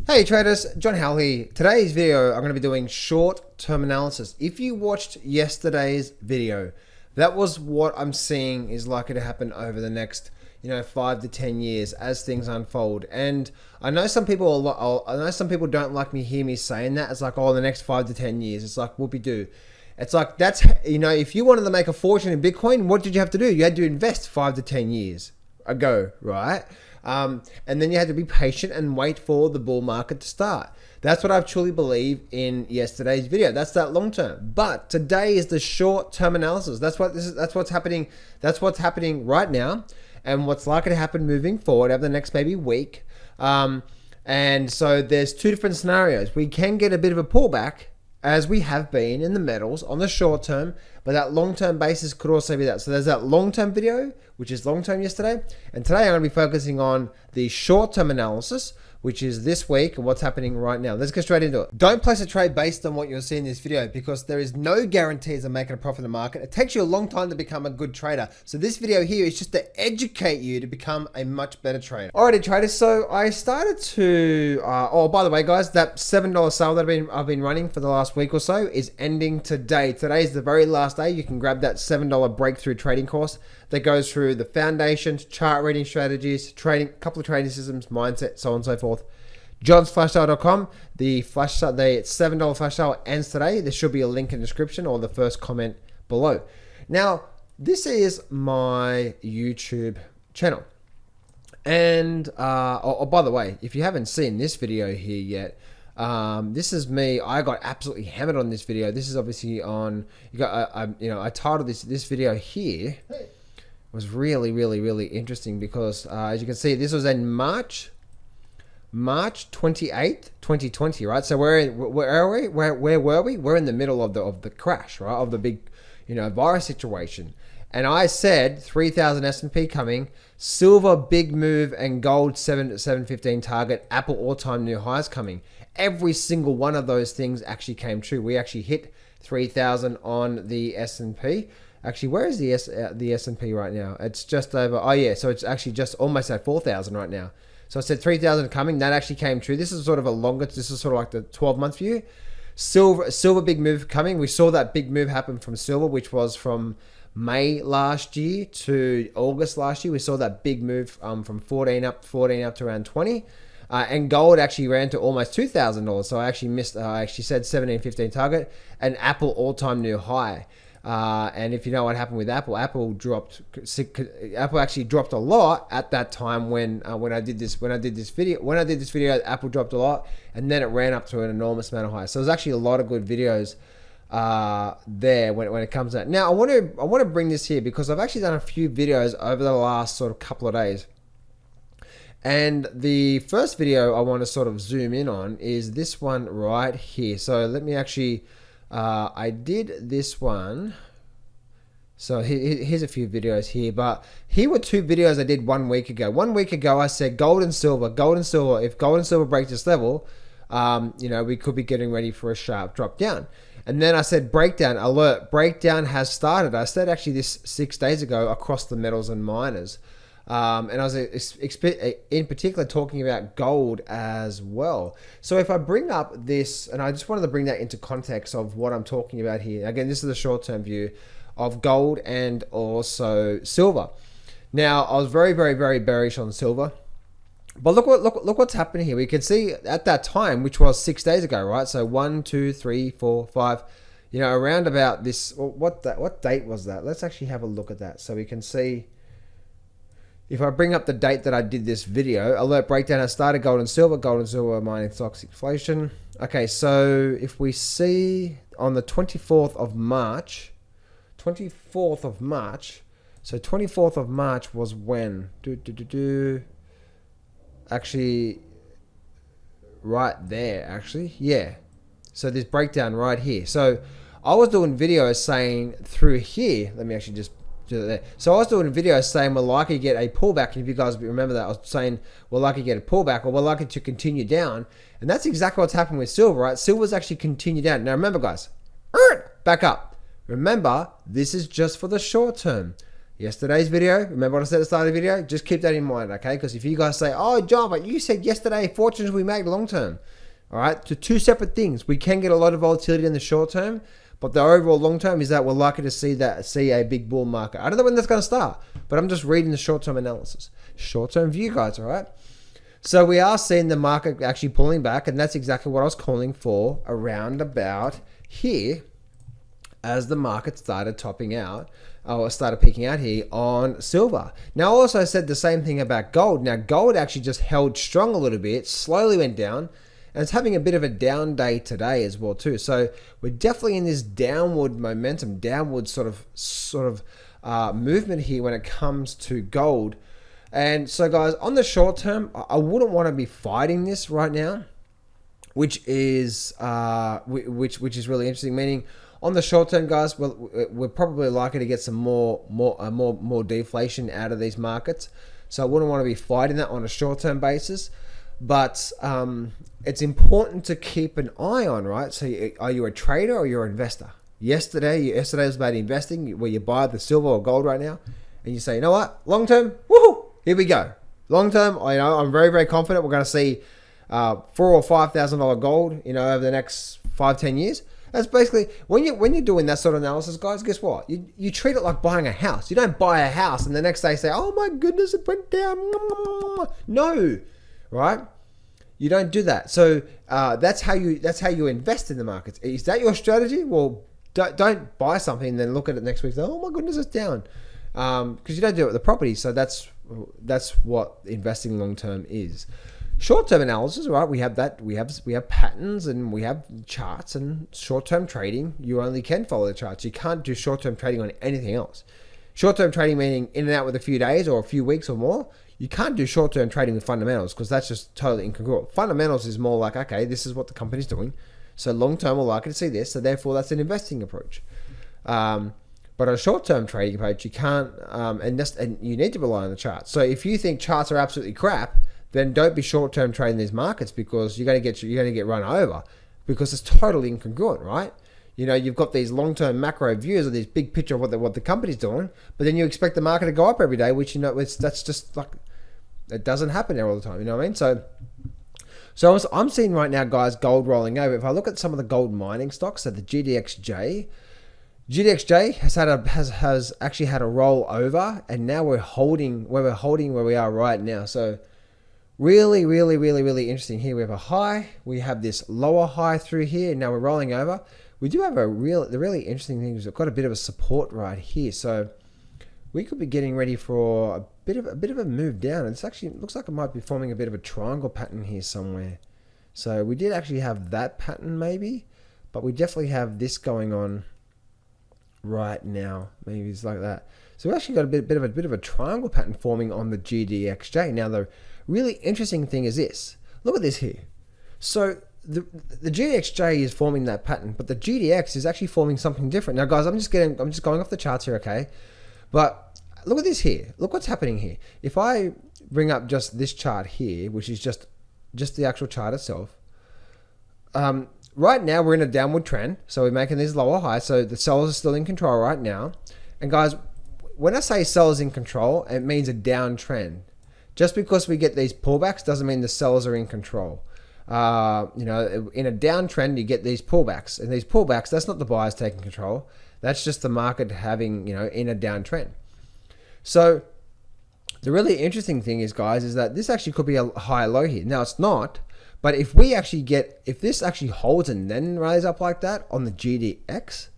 Hey traders, John Howell here. Today's video, I'm going to be doing short-term analysis. If you watched yesterday's video, that was what I'm seeing is likely to happen over the next, 5 to 10 years as things unfold. And I know some people, don't like me hear me saying that. It's like, oh, the next 5 to 10 years. It's like whoopie-doo. It's like that's if you wanted to make a fortune in Bitcoin, what did you have to do? You had to invest 5 to 10 years ago, right? And then you had to be patient and wait for the bull market to start. That's what I truly believe in yesterday's video. That's that long term. But today is the short term analysis. That's what's happening. That's what's happening right now, and what's likely to happen moving forward over the next maybe week. And so there's two different scenarios. We can get a bit of a pullback, as we have been in the metals on the short term, but that long-term basis could also be that. So there's that long-term video, which is long-term yesterday, and today I'm going to be focusing on the short-term analysis, which is this week and what's happening right now. Let's get straight into it. Don't place a trade based on what you'll see in this video because there is no guarantees of making a profit in the market. It takes you a long time to become a good trader. So this video here is just to educate you to become a much better trader. Alrighty traders, so I started to, oh by the way guys, that $7 sale that I've been running for the last week or so is ending today. Today is the very last day. You can grab that $7 breakthrough trading course that goes through the foundations, chart reading strategies, trading, a couple of trading systems, mindset, so on and so forth. johnsflashtale.com. The $7 flash sale ends today. There should be a link in the description or the first comment below. Now, this is my YouTube channel. And, by the way, if you haven't seen this video here yet, this is me. I got absolutely hammered on this video. This is obviously on, I titled this video here. Was really interesting because as you can see, this was in March 28th, 2020, right? So where were we? We're in the middle of the crash, right? Of the big, virus situation. And I said 3,000 S&P coming, silver big move, and gold 715 target, Apple all-time new highs coming. Every single one of those things actually came true. We actually hit 3,000 on the S&P. Actually, where is the S&P right now? It's just over. Oh yeah, so it's actually just almost at 4,000 right now. So I said 3,000 coming. That actually came true. This is sort of a longer. This is sort of like the 12-month view. Silver big move coming. We saw that big move happen from silver, which was from May last year to August last year. We saw that big move from 14 up to around 20. And gold actually ran to almost $2,000. So I actually missed. I actually said 1715 target, and Apple all-time new high. And if you know what happened with Apple, Apple actually dropped a lot at that time when I did this video, Apple dropped a lot, and then it ran up to an enormous amount of highs. So there's actually a lot of good videos there when it comes to that. Now I want to bring this here because I've actually done a few videos over the last sort of couple of days. And the first video I want to sort of zoom in on is this one right here. So let me actually, I did this one. So here's a few videos here, but here were two videos I did 1 week ago. 1 week ago, I said gold and silver. If gold and silver break this level, we could be getting ready for a sharp drop down. And then I said breakdown alert. Breakdown has started. I said actually this 6 days ago across the metals and miners. And I was in particular talking about gold as well. So if I bring up this, and I just wanted to bring that into context of what I'm talking about here. Again, this is the short-term view of gold and also silver. Now, I was very bearish on silver. But look what's happening here. We can see at that time, which was 6 days ago, right? So 1, 2, 3, 4, 5, around about this. What date was that? Let's actually have a look at that so we can see. If I bring up the date that I did this video, alert breakdown has started, gold and silver mining stocks inflation. Okay, so if we see on the 24th of March, so 24th of March was when? Actually, right there, actually, yeah. So this breakdown right here. So I was doing videos saying through here, let me actually just do that there. So I was doing videos saying we're likely to get a pullback. And if you guys remember that, I was saying we're likely to get a pullback or we're likely to continue down. And that's exactly what's happened with silver, right? Silver's actually continued down. Now remember guys, back up. Remember, this is just for the short term. yesterday's video, remember what I said at the start of the video? Just keep that in mind, okay? Because if you guys say, oh, John, but you said yesterday fortunes we made long term. All right, so two separate things. We can get a lot of volatility in the short term, but the overall long term is that we're likely to see a big bull market. I don't know when that's going to start, but I'm just reading the short term analysis. Short term view, guys, all right? So we are seeing the market actually pulling back, and that's exactly what I was calling for around about here as the market started topping out, or started peaking out here on silver. Now, I also said the same thing about gold. Now, gold actually just held strong a little bit, slowly went down, and it's having a bit of a down day today as well too. So we're definitely in this downward momentum, downward sort of movement here when it comes to gold. And so, guys, on the short term, I wouldn't want to be fighting this right now, which is really interesting. Meaning, on the short term, guys, we're probably likely to get some more deflation out of these markets. So I wouldn't want to be fighting that on a short term basis. But it's important to keep an eye on, right? So are you a trader or you're an investor? Yesterday was about investing, where you buy the silver or gold right now, and you say, you know what, long term, woohoo, here we go. Long term, I'm very, very confident we're going to see $4,000 or $5,000 gold, over the next 5-10 years. That's basically when you're doing that sort of analysis, guys. Guess what? You treat it like buying a house. You don't buy a house and the next day say, "Oh my goodness, it went down." No, right? You don't do that. So that's how you invest in the markets. Is that your strategy? Well, don't buy something and then look at it next week and say, "Oh my goodness, it's down," because you don't do it with the property. So that's what investing long term is. Short-term analysis, right? We have that. We have patterns and we have charts, and short-term trading, you only can follow the charts. You can't do short-term trading on anything else. Short-term trading meaning in and out with a few days or a few weeks or more. You can't do short-term trading with fundamentals because that's just totally incongruent. Fundamentals is more like, okay, this is what the company's doing, so long-term we're likely to see this, so therefore that's an investing approach. But a short-term trading approach, you can't, and you need to rely on the charts. So if you think charts are absolutely crap, then don't be short-term trading these markets, because you're going to get run over, because it's totally incongruent, right? You've got these long-term macro views of this big picture of what the company's doing, but then you expect the market to go up every day, which that's just like, it doesn't happen there all the time. You know what I mean? So I'm seeing right now, guys, gold rolling over. If I look at some of the gold mining stocks, so the GDXJ has actually had a roll over, and now we're holding where we are right now. So really, really, really, really interesting here. We have a high, we have this lower high through here, and now we're rolling over. We do have the really interesting thing is we've got a bit of a support right here. So we could be getting ready for a bit of a move down. It's actually, it looks like it might be forming a bit of a triangle pattern here somewhere. So we did actually have that pattern maybe, but we definitely have this going on right now. Maybe it's like that. So we actually got a bit of a triangle pattern forming on the GDXJ. Now the really interesting thing is this. Look at this here. So the GDXJ is forming that pattern, but the GDX is actually forming something different. Now, guys, I'm just going off the charts here, okay? But look at this here. Look what's happening here. If I bring up just this chart here, which is just the actual chart itself, right now we're in a downward trend. So we're making these lower highs. So the sellers are still in control right now. And guys, when I say sellers in control, it means a downtrend. Just because we get these pullbacks doesn't mean the sellers are in control. In a downtrend, you get these pullbacks, and these pullbacks, that's not the buyers taking control. That's just the market having, in a downtrend. So the really interesting thing is, guys, is that this actually could be a high low here. Now it's not, but if this actually holds and then raises up like that on the GDX,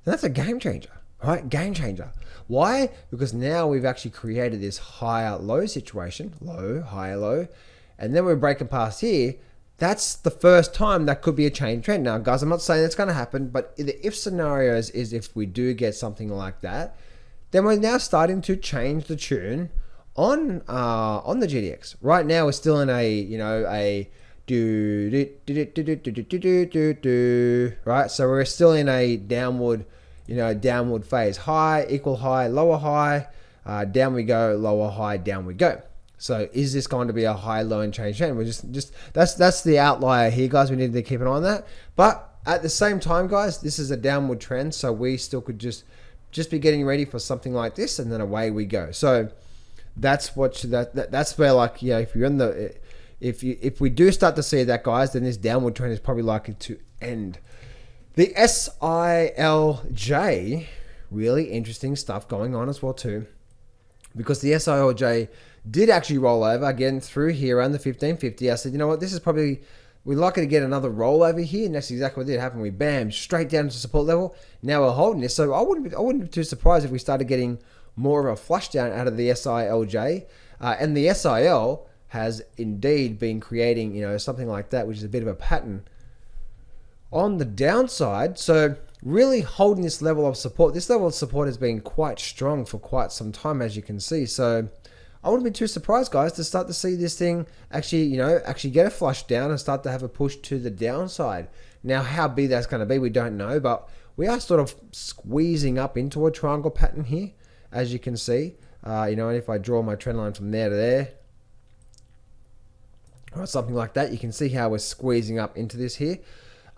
then that's a game changer. Right, game changer. Why? Because now we've actually created this higher low situation, higher low, and then we're breaking past here. That's the first time that could be a change trend. Now, guys, I'm not saying that's going to happen, but the if scenarios is if we do get something like that, then we're now starting to change the tune on the GDX. Right now, we're still in a right. So we're still in a downward phase. High, equal high, lower high, down we go, lower high, down we go. So is this going to be a high, low, and change trend? We're just that's the outlier here, guys. We need to keep an eye on that. But at the same time, guys, this is a downward trend, so we still could just just be getting ready for something like this, and then away we go. So that's what that's where, like, yeah, if you're in the if we do start to see that, guys, then this downward trend is probably likely to end. The SILJ, really interesting stuff going on as well too, because the SILJ did actually roll over again through here around the 1550. I said, you know what, this is probably, we're likely to get another rollover here, and that's exactly what did happen. We bam, straight down to support level. Now we're holding this, so I wouldn't be too surprised if we started getting more of a flush down out of the SILJ, and the SIL has indeed been creating, something like that, which is a bit of a pattern on the downside. So really holding this level of support. This level of support has been quite strong for quite some time, as you can see. So I wouldn't be too surprised, guys, to start to see this thing actually get a flush down and start to have a push to the downside. Now, how big that's going to be, we don't know, but we are sort of squeezing up into a triangle pattern here, as you can see. And if I draw my trend line from there to there, or something like that, you can see how we're squeezing up into this here.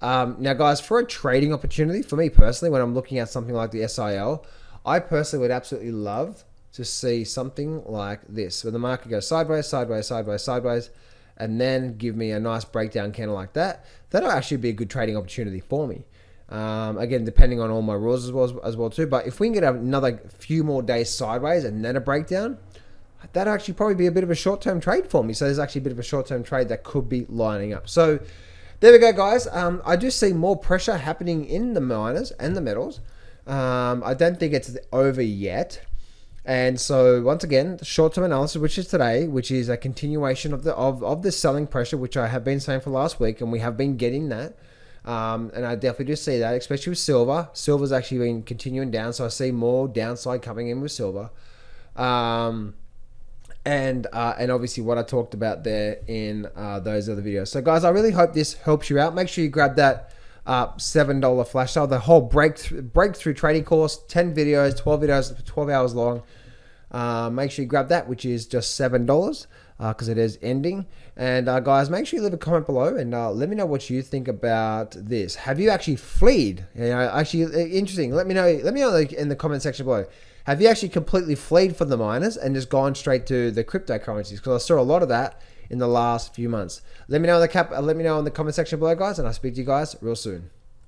Now, guys, for a trading opportunity, for me personally, when I'm looking at something like the SIL, I personally would absolutely love to see something like this, where the market goes sideways, sideways, sideways, sideways, and then give me a nice breakdown candle like that. That'll actually be a good trading opportunity for me. Again, depending on all my rules as well too. But if we can get another few more days sideways and then a breakdown, that'll actually probably be a bit of a short-term trade for me. So there's actually a bit of a short-term trade that could be lining up. So there we go, guys. I do see more pressure happening in the miners and the metals. I don't think it's over yet. And so once again, the short-term analysis, which is today, which is a continuation of the selling pressure, which I have been saying for last week, and we have been getting that. And I definitely do see that, especially with silver. Silver's actually been continuing down, so I see more downside coming in with silver. And obviously what I talked about there in those other videos. So guys, I really hope this helps you out. Make sure you grab that $7 flash sale, the whole breakthrough trading course, 10 videos, 12 videos, 12 hours long. Make sure you grab that, which is just $7 because it is ending. And guys, make sure you leave a comment below and let me know what you think about this. Have you actually fleed? Actually, interesting. Let me know in the comment section below. Have you actually completely fleed from the miners and just gone straight to the cryptocurrencies? Because I saw a lot of that in the last few months. Let me know in the comment section below, guys, and I'll speak to you guys real soon.